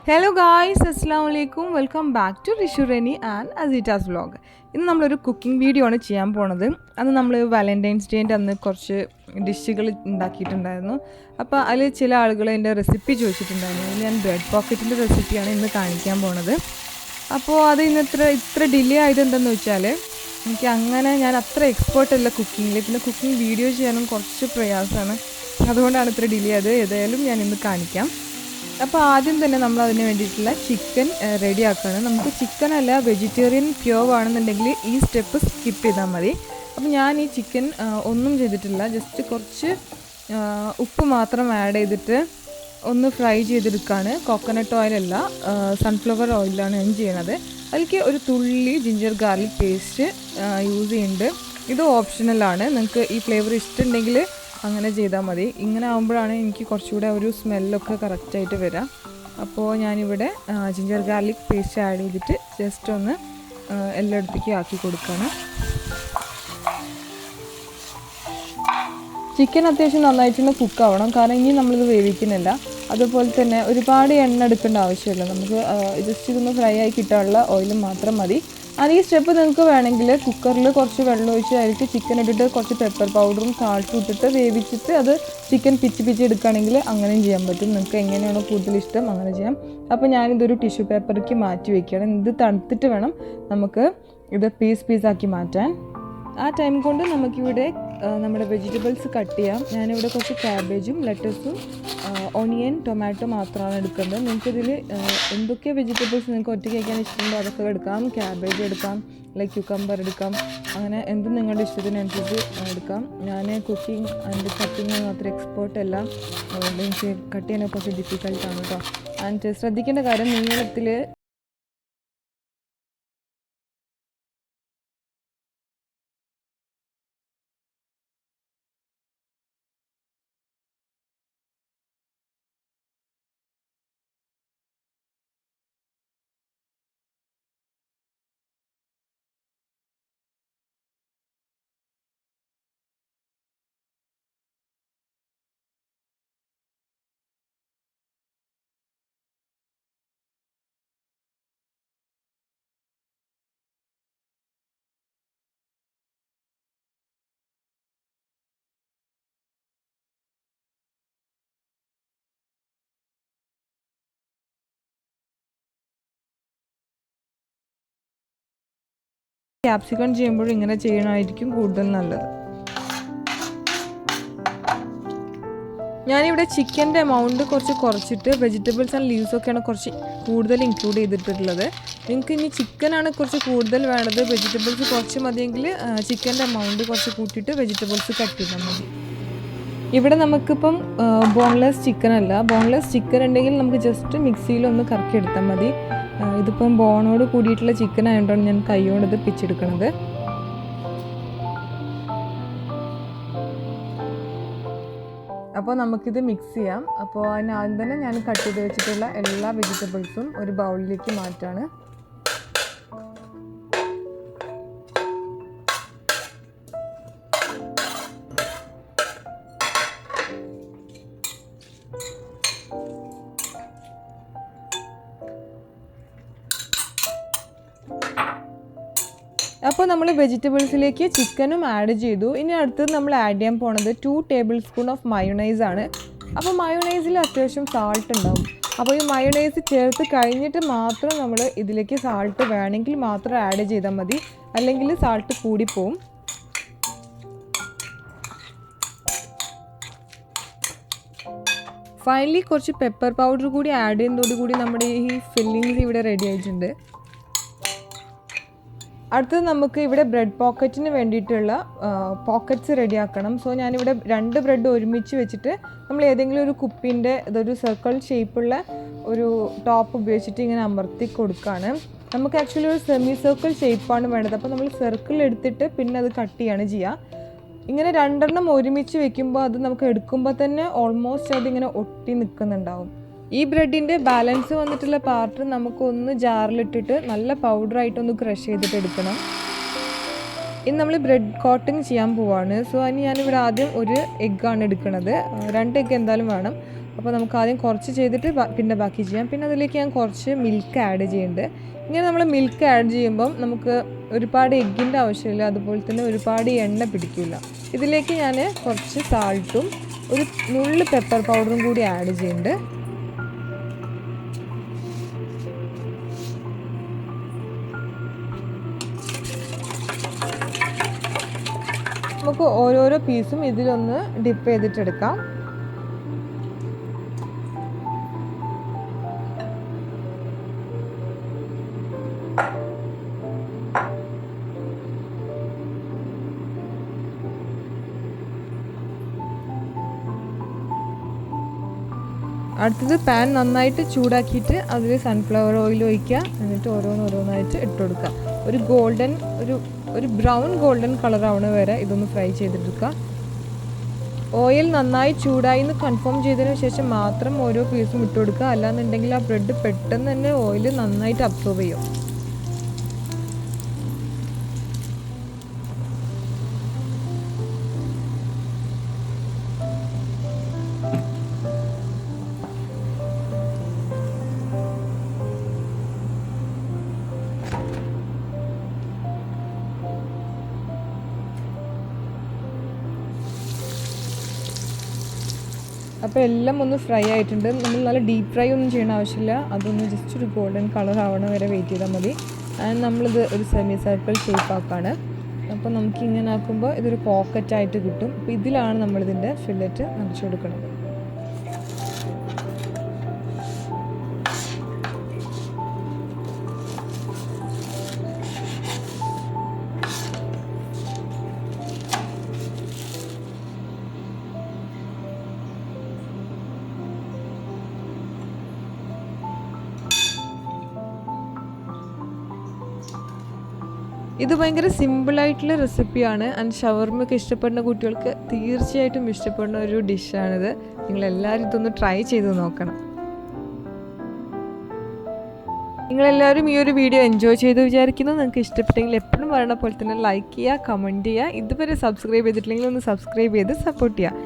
Hello guys, അസ്സലാമു അലൈക്കും. Welcome back to Rishurani and Aseeta's vlog. ഇന്ന് നമ്മളൊരു കുക്കിംഗ് വീഡിയോ ആണ് ചെയ്യാൻ പോണത്. അന്ന് നമ്മൾ വാലൻറ്റൈൻസ് ഡേൻ്റെ അന്ന് കുറച്ച് ഡിഷുകൾ ഉണ്ടാക്കിയിട്ടുണ്ടായിരുന്നു. അപ്പോൾ അതിൽ ചില ആളുകൾ എൻ്റെ റെസിപ്പി ചോദിച്ചിട്ടുണ്ടായിരുന്നു. അതിൽ ഞാൻ ബ്രെഡ് പോക്കറ്റിൻ്റെ റെസിപ്പിയാണ് ഇന്ന് കാണിക്കാൻ പോണത്. അപ്പോൾ അത് ഇന്ന് ഇത്ര ഡിലേ ആയത് എന്താണെന്ന് വെച്ചാൽ ഞാൻ അത്ര എക്സ്പേർട്ട് അല്ല കുക്കിങ്ങിൽ. പിന്നെ കുക്കിംഗ് വീഡിയോ ചെയ്യാനും കുറച്ച് പ്രയാസമാണ്. അതുകൊണ്ടാണ് ഇത്ര ഡിലേ ആയത്. ഏതായാലും ഞാൻ ഇന്ന് കാണിക്കാം. അപ്പോൾ ആദ്യം തന്നെ നമ്മൾ അതിന് വേണ്ടിയിട്ടുള്ള ചിക്കൻ റെഡിയാക്കുകയാണ്. നമുക്ക് ചിക്കൻ അല്ല വെജിറ്റേറിയൻ പ്യോർ ആണെന്നുണ്ടെങ്കിൽ ഈ സ്റ്റെപ്പ് സ്കിപ്പ് ചെയ്താൽ മതി. അപ്പോൾ ഞാൻ ഈ ചിക്കൻ ഒന്നും ചെയ്തിട്ടില്ല, ജസ്റ്റ് കുറച്ച് ഉപ്പ് മാത്രം ആഡ് ചെയ്തിട്ട് ഒന്ന് ഫ്രൈ ചെയ്തെടുക്കുകയാണ്. കോക്കനട്ട് ഓയിലല്ല, സൺഫ്ലവർ ഓയിലാണ് ഞാൻ ചെയ്യണത്. അതിലേക്ക് ഒരു തുള്ളി ജിഞ്ചർ ഗാർലിക് പേസ്റ്റ് യൂസ് ചെയ്യുന്നുണ്ട്. ഇത് ഓപ്ഷണലാണ്. നിങ്ങൾക്ക് ഈ ഫ്ലേവർ ഇഷ്ടമുണ്ടെങ്കിൽ അങ്ങനെ ചെയ്താൽ മതി. ഇങ്ങനെ ആകുമ്പോഴാണ് എനിക്ക് കുറച്ചുകൂടെ ഒരു സ്മെല്ലൊക്കെ കറക്റ്റായിട്ട് വരാം. അപ്പോൾ ഞാനിവിടെ ജിഞ്ചർ ഗാർലിക് പേസ്റ്റ് ആഡ് ചെയ്തിട്ട് ജസ്റ്റ് ഒന്ന് എല്ലായിടത്തേക്കും ആക്കി കൊടുക്കുകയാണ്. ചിക്കൻ അത്യാവശ്യം നന്നായിട്ടൊന്ന് കുക്കാവണം, കാരണം ഇനി നമ്മളിത് വേവിക്കുന്നില്ല. അതുപോലെ തന്നെ ഒരുപാട് എണ്ണ എടുക്കേണ്ട ആവശ്യമില്ല. നമുക്ക് ജസ്റ്റ് ഇതൊന്ന് ഫ്രൈ ആയി കിട്ടാനുള്ള ഓയിൽ മാത്രം മതി. ഈ സ്റ്റെപ്പ് നിങ്ങൾക്ക് വേണമെങ്കിൽ കുക്കറിൽ കുറച്ച് വെള്ളം ഒഴിച്ച് അതിലേക്ക് ചിക്കൻ ഇട്ടിട്ട് കുറച്ച് പെപ്പർ പൗഡറും സാൾട്ടും ഇട്ടിട്ട് വേവിച്ചിട്ട് അത് ചിക്കൻ പിച്ച് എടുക്കുകയാണെങ്കിൽ അങ്ങനെയും ചെയ്യാൻ പറ്റും. നിങ്ങൾക്ക് എങ്ങനെയാണോ കൂടുതൽ ഇഷ്ടം അങ്ങനെ ചെയ്യാം. അപ്പോൾ ഞാനിതൊരു ടിഷ്യൂ പേപ്പറിലേക്ക് മാറ്റി വയ്ക്കുകയാണ്. ഇത് തണുത്തിട്ട് വേണം നമുക്ക് ഇത് പീസാക്കി മാറ്റാൻ. ആ ടൈം കൊണ്ട് നമുക്കിവിടെ നമ്മുടെ വെജിറ്റബിൾസ് കട്ട് ചെയ്യാം. ഞാനിവിടെ കുറച്ച് ക്യാബേജും ലെറ്റസും ഓണിയൻ ടൊമാറ്റോ മാത്രമാണ് എടുക്കേണ്ടത്. നിങ്ങൾക്കിതിൽ എന്തൊക്കെ വെജിറ്റബിൾസ് നിങ്ങൾക്ക് ഒറ്റയ്ക്ക് കഴിക്കാൻ ഇഷ്ടമുണ്ടോ അതൊക്കെ എടുക്കാം. ക്യാബേജ് എടുക്കാം, ലൈക്ക് ക്യൂക്കമ്പർ എടുക്കാം, അങ്ങനെ എന്തും നിങ്ങളുടെ ഇഷ്ടത്തിനനുസരിച്ച് എടുക്കാം. ഞാൻ കുക്കിംഗ് ആൻഡ് കട്ടിങ് മാത്രം എക്സ്പേർട്ട് അല്ല, അതുകൊണ്ട് എനിക്ക് കട്ട് ചെയ്യാൻ കുറച്ച് ഡിഫിക്കൽട്ടാണ് കേട്ടോ. ആൻഡ് ശ്രദ്ധിക്കേണ്ട കാര്യം, നീളത്തിൽ ക്യാപ്സിക്കം ചെയ്യുമ്പോഴും ഇങ്ങനെ ചെയ്യണമായിരിക്കും കൂടുതൽ നല്ലത്. ഞാനിവിടെ ചിക്കൻ്റെ എമൗണ്ട് കുറച്ചിട്ട് വെജിറ്റബിൾസ് ആൻഡ് ലീവ്സൊക്കെയാണ് കുറച്ച് കൂടുതൽ ഇൻക്ലൂഡ് ചെയ്തിട്ടുള്ളത്. നിങ്ങൾക്ക് ഇനി ചിക്കനാണ് കുറച്ച് കൂടുതൽ വേണ്ടത്, വെജിറ്റബിൾസ് കുറച്ച് മതിയെങ്കിൽ ചിക്കൻ്റെ എമൗണ്ട് കുറച്ച് കൂട്ടിയിട്ട് വെജിറ്റബിൾസ് കട്ട് ചെയ്താൽ മതി. ഇവിടെ നമുക്കിപ്പം ബോൺലെസ് ചിക്കൻ അല്ല, ബോൺലെസ് ചിക്കൻ ഉണ്ടെങ്കിൽ നമുക്ക് ജസ്റ്റ് മിക്സിയിലൊന്ന് കറക്കി എടുത്താൽ മതി. ഇതിപ്പം ബോണോട് കൂടിയിട്ടുള്ള ചിക്കൻ ആയതുകൊണ്ടാണ് ഞാൻ കൈകൊണ്ട് ഇത് പിച്ചെടുക്കണത്. അപ്പോൾ നമുക്കിത് മിക്സ് ചെയ്യാം. അപ്പോൾ അതിനാദ്യം തന്നെ ഞാൻ കട്ട് ചെയ്ത് വെച്ചിട്ടുള്ള എല്ലാ വെജിറ്റബിൾസും ഒരു ബൗളിലേക്ക് മാറ്റാണ്. അപ്പോൾ നമ്മൾ വെജിറ്റബിൾസിലേക്ക് ചിക്കനും ആഡ് ചെയ്തു. ഇനി അടുത്തത് നമ്മൾ ആഡ് ചെയ്യാൻ പോണത് 2 ടേബിൾ സ്പൂൺ ഓഫ് മയോണൈസ് ആണ്. അപ്പോൾ മയോണൈസിൽ അത്യാവശ്യം സാൾട്ട് ഉണ്ടാവും. അപ്പോൾ ഈ മയോണൈസ് ചേർത്ത് കഴിഞ്ഞിട്ട് മാത്രം നമ്മൾ ഇതിലേക്ക് സാൾട്ട് വേണമെങ്കിൽ മാത്രം ആഡ് ചെയ്താൽ മതി, അല്ലെങ്കിൽ സാൾട്ട് കൂടിപ്പോവും. ഫൈനലി കുറച്ച് പെപ്പർ പൗഡർ കൂടി ആഡ് ചെയ്യുന്നതോടുകൂടി നമ്മുടെ ഈ ഫില്ലിങ്സ് ഇവിടെ റെഡി ആയിട്ടുണ്ട്. അടുത്തത് നമുക്ക് ഇവിടെ ബ്രെഡ് പോക്കറ്റിന് വേണ്ടിയിട്ടുള്ള പോക്കറ്റ്സ് റെഡിയാക്കണം. സോ ഞാനിവിടെ 2 ബ്രെഡ് ഒരുമിച്ച് വെച്ചിട്ട് നമ്മൾ ഏതെങ്കിലും ഒരു കുപ്പീൻ്റെ ഇതൊരു സർക്കിൾ ഷേപ്പുള്ള ഒരു ടോപ്പ് ഉപയോഗിച്ചിട്ട് ഇങ്ങനെ അമർത്തി കൊടുക്കുകയാണ്. നമുക്ക് ആക്ച്വലി ഒരു സെമി സർക്കിൾ ഷേപ്പാണ് വേണ്ടത്. അപ്പോൾ നമ്മൾ സർക്കിൾ എടുത്തിട്ട് പിന്നെ അത് കട്ട് ചെയ്യാണ് ചെയ്യുക. ഇങ്ങനെ 2 ഒരുമിച്ച് വെക്കുമ്പോൾ അത് നമുക്ക് എടുക്കുമ്പോൾ തന്നെ ഓൾമോസ്റ്റ് അതിങ്ങനെ ഒട്ടി നിൽക്കുന്നുണ്ടാവും. ഈ ബ്രെഡിൻ്റെ ബാലൻസ് വന്നിട്ടുള്ള പാർട്ട് നമുക്കൊന്ന് ജാറിലിട്ടിട്ട് നല്ല പൗഡറായിട്ടൊന്ന് ക്രഷ് ചെയ്തിട്ട് എടുക്കണം. ഇനി നമ്മൾ ബ്രെഡ് കോട്ടിങ് ചെയ്യാൻ പോവാണ്. സോ അതിന് ഞാനിവിടെ ആദ്യം ഒരു എഗ്ഗാണ് എടുക്കുന്നത്. 2 എഗ്ഗ് എന്തായാലും വേണം. അപ്പോൾ നമുക്ക് ആദ്യം കുറച്ച് ചെയ്തിട്ട് പിന്നെ ബാക്കി ചെയ്യാം. പിന്നെ അതിലേക്ക് ഞാൻ കുറച്ച് മിൽക്ക് ആഡ് ചെയ്യുന്നുണ്ട്. ഇങ്ങനെ നമ്മൾ മിൽക്ക് ആഡ് ചെയ്യുമ്പം നമുക്ക് ഒരുപാട് എഗ്ഗിൻ്റെ ആവശ്യമില്ല, അതുപോലെ തന്നെ ഒരുപാട് എണ്ണ പിടിക്കില്ല. ഇതിലേക്ക് ഞാൻ കുറച്ച് സാൾട്ടും ഒരു നുള്ള് പെപ്പർ പൗഡറും കൂടി ആഡ് ചെയ്യുന്നുണ്ട്. നമുക്ക് ഓരോരോ പീസും ഇതിലൊന്ന് ഡിപ്പ് ചെയ്തിട്ടെടുക്കാം. അടുത്തത് പാൻ നന്നായിട്ട് ചൂടാക്കിയിട്ട് അതിൽ സൺഫ്ലവർ ഓയിൽ ഒഴിക്കുക. എന്നിട്ട് ഓരോന്നായിട്ട് ഇട്ട് കൊടുക്കുക. ഒരു ബ്രൗൺ ഗോൾഡൻ കളറാവണ വരെ ഇതൊന്ന് ഫ്രൈ ചെയ്തെടുക്കുക. ഓയിൽ നന്നായി ചൂടായി എന്ന് കൺഫേം ചെയ്തതിന് ശേഷം മാത്രം ഓരോ പീസും ഇട്ട് കൊടുക്കുക. അല്ലാന്നുണ്ടെങ്കിൽ ആ ബ്രെഡ് പെട്ടെന്ന് തന്നെ ഓയിൽ നന്നായിട്ട് അബ്സോർബ് ചെയ്യും. അപ്പോൾ എല്ലാം ഒന്ന് ഫ്രൈ ആയിട്ടുണ്ട്. നമ്മൾ നല്ല ഡീപ്പ് ഫ്രൈ ഒന്നും ചെയ്യേണ്ട ആവശ്യമില്ല. അതൊന്ന് ജസ്റ്റ് ഒരു ഗോൾഡൻ കളർ ആവണ വരെ വെയിറ്റ് ചെയ്താൽ മതി. ആൻഡ് നമ്മളിത് ഒരു സെമി സർക്കിൾ ഷേപ്പ് ആക്കാണ്. അപ്പോൾ നമുക്ക് ഇങ്ങനെ ആക്കുമ്പോൾ ഇതൊരു പോക്കറ്റായിട്ട് കിട്ടും. അപ്പോൾ ഇതിലാണ് നമ്മളിതിൻ്റെ ഫില്ലറ്റ് നിറച്ച് കൊടുക്കുന്നത്. ഇത് ഭയങ്കര സിമ്പിളായിട്ടുള്ള റെസിപ്പിയാണ്. ആൻഡ് ഷവർമയൊക്കെ ഇഷ്ടപ്പെടുന്ന കുട്ടികൾക്ക് തീർച്ചയായിട്ടും ഇഷ്ടപ്പെടുന്ന ഒരു ഡിഷാണിത്. നിങ്ങളെല്ലാവരും ഇതൊന്ന് ട്രൈ ചെയ്ത് നോക്കണം. നിങ്ങളെല്ലാവരും ഈ ഒരു വീഡിയോ എൻജോയ് ചെയ്ത് വിചാരിക്കുന്നു. നിങ്ങൾക്ക് ഇഷ്ടപ്പെട്ടെങ്കിൽ എപ്പോഴും പറയണ പോലെ തന്നെ ലൈക്ക് ചെയ്യുക, കമൻറ്റ് ചെയ്യുക. ഇതുവരെ സബ്സ്ക്രൈബ് ചെയ്തിട്ടില്ലെങ്കിൽ ഒന്ന് സബ്സ്ക്രൈബ് ചെയ്ത് സപ്പോർട്ട് ചെയ്യുക.